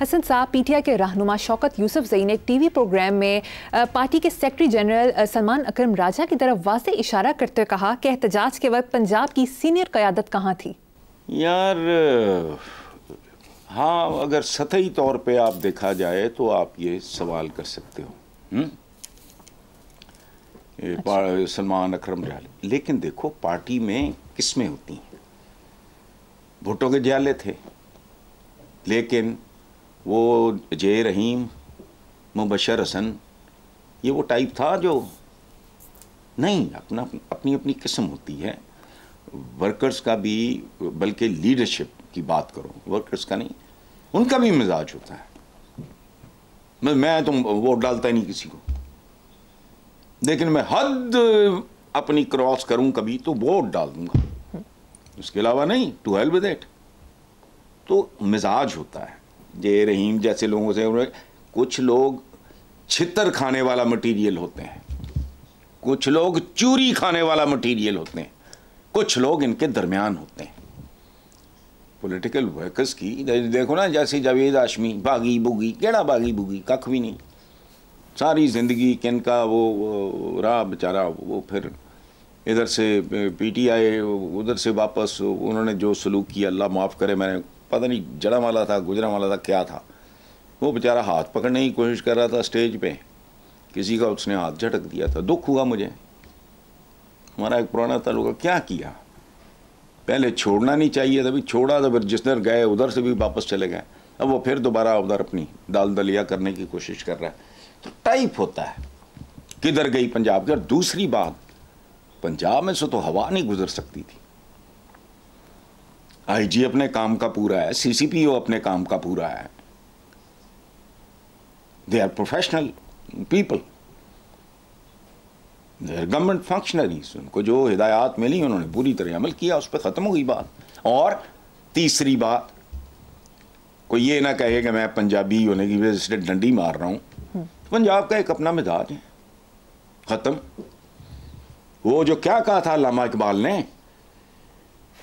हसन साहब, पीटीआई के रहनुमा शौकत यूसुफजई ने टीवी प्रोग्राम में पार्टी के सेक्रेटरी जनरल सलमान अकरम राजा की तरफ वाज़ेह इशारा करते हुए कहा कि एहतजाज के वक्त पंजाब की सीनियर क़यादत कहाँ थी? यार हाँ, अगर सतही तौर पे आप देखा जाए तो आप ये सवाल कर सकते हो। अच्छा। सलमान अकरम राजा, लेकिन देखो पार्टी में किस्में होती हैं। भुट्टो के जाले थे, लेकिन वो जे रहीम, मुबशर हसन, ये वो टाइप था जो नहीं, अपना अपनी अपनी किस्म होती है। वर्कर्स का भी, बल्कि लीडरशिप की बात करो, वर्कर्स का नहीं, उनका भी मिजाज होता है। मैं तो वोट डालता ही नहीं किसी को, लेकिन मैं हद अपनी क्रॉस करूं कभी तो वोट डाल दूंगा, उसके अलावा नहीं। To hell with it. तो मिजाज होता है। जे रहीम जैसे लोगों से, कुछ लोग छितर खाने वाला मटीरियल होते हैं, कुछ लोग चूरी खाने वाला मटीरियल होते हैं, कुछ लोग इनके दरमियान होते हैं। पॉलिटिकल वर्कर्स की देखो ना, जैसे जावेद हाशमी, बागी बुगी, केड़ा बागी बुगी, कख भी नहीं। सारी ज़िंदगी किनका वो रहा बेचारा, वो फिर इधर से पीटीआई, उधर से वापस उन्होंने जो सलूक किया, अल्लाह माफ़ करे, मैंने पता नहीं जड़ा वाला था, गुजरा वाला था, क्या था। वो बेचारा हाथ पकड़ने की कोशिश कर रहा था स्टेज पे, किसी का उसने हाथ झटक दिया था। दुख हुआ मुझे। हमारा एक पुराना ताल्लुका, क्या किया, पहले छोड़ना नहीं चाहिए था, अभी छोड़ा तो फिर जिस दिन गए उधर से भी वापस चले गए। अब वो फिर दोबारा उधर अपनी दाल दलिया करने की कोशिश कर रहा है। तो टाइप होता है किधर गई पंजाब की। और दूसरी बात, पंजाब में से तो हवा नहीं गुजर सकती थी। आईजी अपने काम का पूरा है, सीसीपीओ अपने काम का पूरा है। They are professional people, they are government functionaries. उनको जो हिदायत मिली उन्होंने पूरी तरह अमल किया, उस पर ख़त्म हो गई बात। और तीसरी बात, कोई ये ना कहे कि मैं पंजाबी होने की वजह से डंडी मार रहा हूँ। पंजाब का एक अपना मिजाज है, ख़त्म। वो जो क्या कहा था अल्लामा इकबाल ने,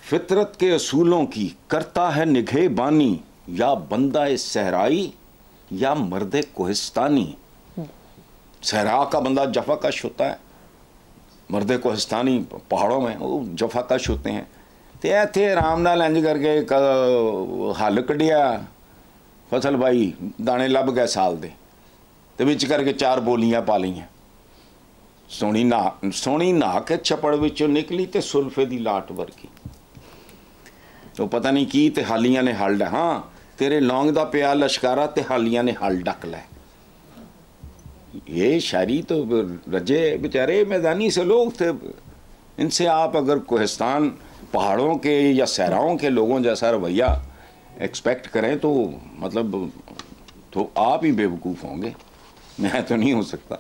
फितरत के असूलों की करता है निगहबानी, या बंदा सहराई या मर्द कोहिस्तानी। सहरा का बंदा जफाकश होता है, मर्द कोहिस्तानी पहाड़ों में वो जफाकश होते हैं। तो इतने आराम नाल इंज करके हल कढ़िया, फसल भाई दाने लभ गए साल दे, ते विच करके चार बोलियां पा लियां। सोनी नहा के छपड़ विचों निकली ते सुल्फे दी लाट वर्गी। तो पता नहीं की, ते हालियां ने हल डा, हाँ तेरे लौंग दा पिया लश्कारा ते हालियां ने हल डक लै। ये शायरी तो रजे बेचारे मैदानी से लोग थे। इनसे आप अगर कोहिस्तान पहाड़ों के या सहराओं के लोगों जैसा रवैया एक्सपेक्ट करें तो मतलब तो आप ही बेवकूफ़ होंगे, मैं तो नहीं हो सकता।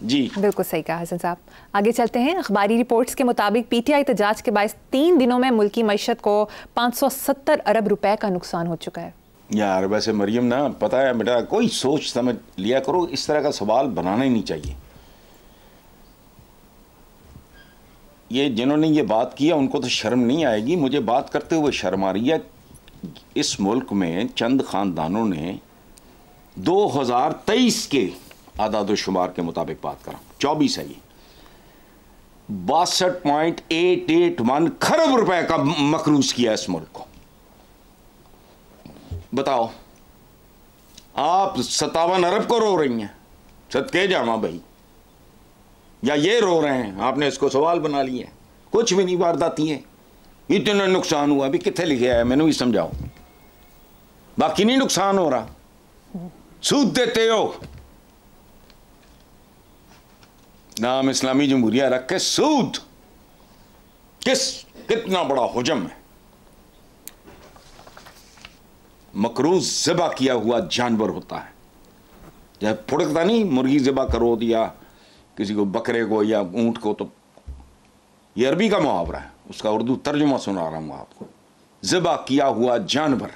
जी बिल्कुल सही कहा हसन साहब। आगे चलते हैं। अखबारी रिपोर्ट्स के मुताबिक पीटीआई एहतजाज के बायस 3 दिनों में मुल्की मईशत को 570 अरब रुपए का नुकसान हो चुका है। यार वैसे मरियम ना, पता है बेटा, कोई सोच समझ लिया करो, इस तरह का सवाल बनाना ही नहीं चाहिए। ये जिन्होंने ये बात किया उनको तो शर्म नहीं आएगी, मुझे बात करते हुए शर्म आ रही है। इस मुल्क में चंद ख़ानदानों ने 2023 के आदाद-ओ-शुमार के मुताबिक बात करा, 24 है ये, 62.881 खरब रुपए का मकरूज किया इस मुल्क को। बताओ, आप 57 अरब को रो रही हैं, सदके जावा भाई, या ये रो रहे हैं, आपने इसको सवाल बना लिया। कुछ भी नहीं, वारदाती है। इतना नुकसान हुआ, अभी कितने लिखे है मैंने भी समझाओ। बाकी नहीं नुकसान हो रहा, सूद देते हो, नाम इस्लामी जमहूरिया रख के सूद। कितना बड़ा हुजम है। मकरूज ज़िबा किया हुआ जानवर होता है, जब फुड़कता नहीं, मुर्गी ज़िबा करो या किसी को बकरे को या ऊंट को, तो ये अरबी का मुहावरा है, उसका उर्दू तर्जुमा सुना रहा हूं आपको। ज़िबा किया हुआ जानवर,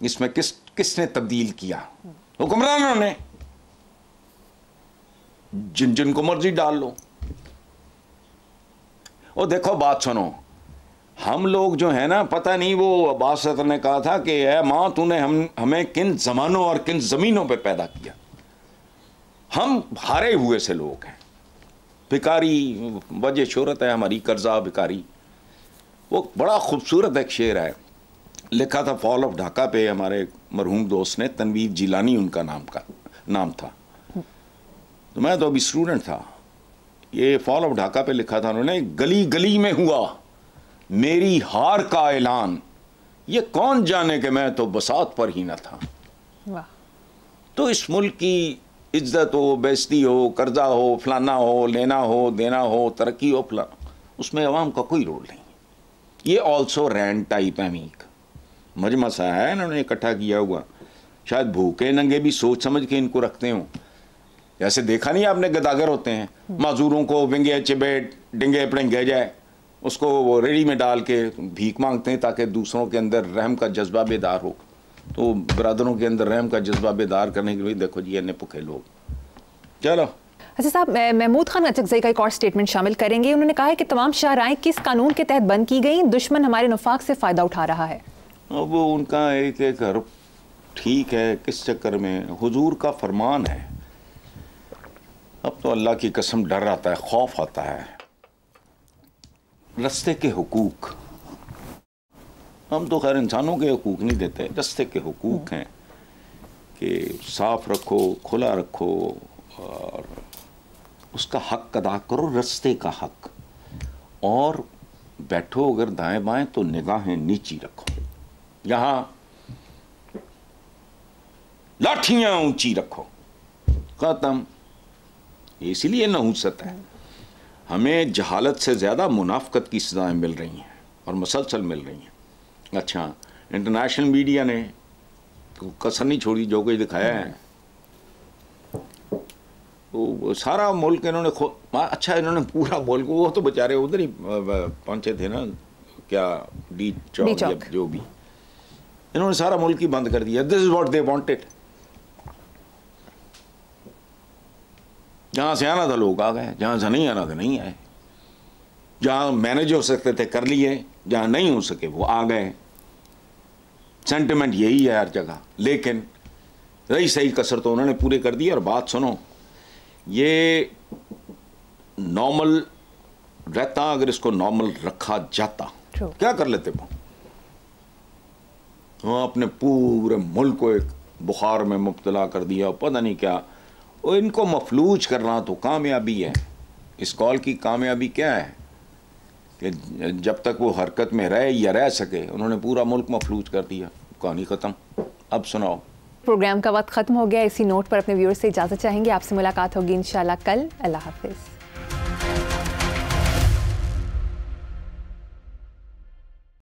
इसमें किसने तब्दील किया? हुक्मरानों ने। जिन को मर्जी डाल लो। और देखो बात सुनो, हम लोग जो है ना, पता नहीं वो अब्बास ने कहा था कि ऐ माँ तूने हमें किन ज़मानों और किन ज़मीनों पे पैदा किया। हम हारे हुए से लोग हैं, भिकारी, वजह शोहरत है हमारी, कर्जा भिकारी। वो बड़ा खूबसूरत एक शेर है, लिखा था फॉल ऑफ ढाका पे हमारे मरहूम दोस्त ने, तनवीर जिलानी उनका नाम था। तो मैं तो अभी स्टूडेंट था, ये फॉल ऑफ ढाका पे लिखा था उन्होंने, गली गली में हुआ मेरी हार का ऐलान, ये कौन जाने कि मैं तो बसात पर ही न था। वाह। तो इस मुल्क की इज्जत हो, बेइज्जती हो, कर्जा हो, फलाना हो, लेना हो, देना हो, तरक्की हो, फलाना, उसमें अवाम का कोई रोल नहीं। ये ऑल्सो रैंड टाइप है, मीक मजमा सा है, इन्होंने इकट्ठा किया हुआ। शायद भूखे नंगे भी सोच समझ के इनको रखते हों। जैसे देखा नहीं आपने, गदागर होते हैं, माजूरों को विंगे चिबे डिंगे पड़ेंगे जाए, उसको वो रेडी में डाल के भीख मांगते हैं ताकि दूसरों के अंदर रहम का जज्बा बेदार हो। तो बरादरों के अंदर रहम का जज्बा बेदार करने के लिए देखो जी इतने भूखे लोग। चलो अच्छा साहब, महमूद खान अचकज़ई का एक और स्टेटमेंट शामिल करेंगे। उन्होंने कहा है कि तमाम शाहराएं किस कानून के तहत बंद की गई, दुश्मन हमारे नफाक से फ़ायदा उठा रहा है। अब वो उनका एक हरफ ठीक है, किस चक्कर में, हुजूर का फरमान है। अब तो अल्लाह की कसम डर आता है, खौफ आता है। रस्ते के हुकूक, हम तो खैर इंसानों के हुकूक नहीं देते, रस्ते के हुकूक हैं कि साफ रखो, खुला रखो और उसका हक अदा करो, रस्ते का हक। और बैठो अगर दाएं बाएं तो निगाहें नीची रखो, यहाँ लाठियां ऊंची रखो, खत्म। इसीलिए नहुसत है। हमें जहालत से ज़्यादा मुनाफकत की सज़ाएं मिल रही हैं और मुसलसल मिल रही हैं। अच्छा, इंटरनेशनल मीडिया ने तो कसर नहीं छोड़ी, जो कुछ दिखाया है तो सारा मुल्क इन्होंने अच्छा इन्होंने पूरा मुल्क, वो तो बेचारे उधर ही पहुंचे थे ना, क्या डी चौक जो भी, इन्होंने सारा मुल्क ही बंद कर दिया। This is what they wanted. जहाँ से आना था लोग आ गए, जहाँ से नहीं आना था नहीं आए, जहाँ मैनेज हो सकते थे कर लिए, जहाँ नहीं हो सके वो आ गए। सेंटिमेंट यही है हर जगह। लेकिन रही सही कसर तो उन्होंने पूरे कर दी। और बात सुनो, ये नॉर्मल रहता, अगर इसको नॉर्मल रखा जाता क्या कर लेते वो अपने पूरे मुल्क को एक बुखार में मुब्तला कर दिया, पता नहीं क्या। और इनको मफलूज करना तो कामयाबी है। इस कॉल की कामयाबी क्या है कि जब तक वो हरकत में रहे या रह सके, उन्होंने पूरा मुल्क मफलूज कर दिया, कहानी ख़त्म। अब सुनाओ। प्रोग्राम का वक्त ख़त्म हो गया। इसी नोट पर अपने व्यूअर्स से इजाज़त चाहेंगे। आपसे मुलाकात होगी इंशाल्लाह कल। अल्लाह हाफिज़।